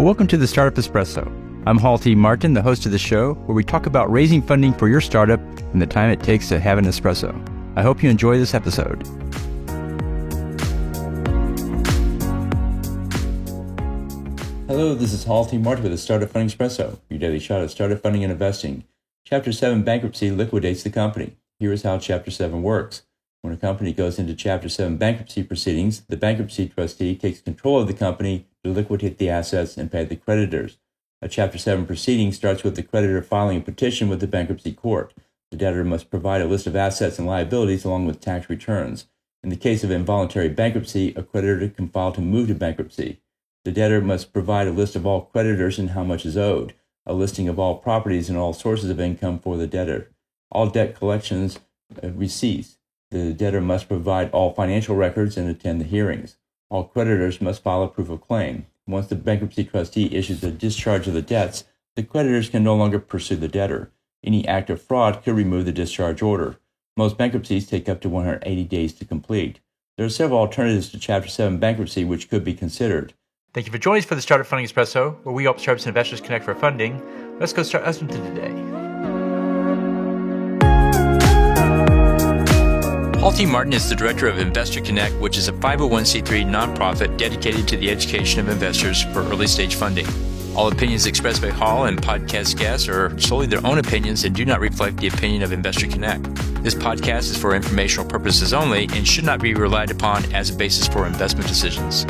Welcome to the Startup Espresso. I'm Hall T. Martin, the host of the show, where we talk about raising funding for your startup and the time it takes to have an espresso. I hope you enjoy this episode. Hello, this is Hall T. Martin with the Startup Funding Espresso, your daily shot at startup funding and investing. Chapter 7 bankruptcy liquidates the company. Here is how Chapter 7 works. When a company goes into Chapter 7 bankruptcy proceedings, the bankruptcy trustee takes control of the company to liquidate the assets and pay the creditors. A Chapter 7 proceeding starts with the creditor filing a petition with the bankruptcy court. The debtor must provide a list of assets and liabilities along with tax returns. In the case of involuntary bankruptcy, a creditor can file to move to bankruptcy. The debtor must provide a list of all creditors and how much is owed, a listing of all properties and all sources of income for the debtor, all debt collections receipts. The debtor must provide all financial records and attend the hearings. All creditors must file a proof of claim. Once the bankruptcy trustee issues a discharge of the debts, the creditors can no longer pursue the debtor. Any act of fraud could remove the discharge order. Most bankruptcies take up to 180 days to complete. There are several alternatives to Chapter 7 bankruptcy which could be considered. Thank you for joining us for the Startup Funding Espresso, where we help startups and investors connect for funding. Let's go start listening to today. Hall T. Martin is the director of Investor Connect, which is a 501c3 nonprofit dedicated to the education of investors for early-stage funding. All opinions expressed by Hall and podcast guests are solely their own opinions and do not reflect the opinion of Investor Connect. This podcast is for informational purposes only and should not be relied upon as a basis for investment decisions.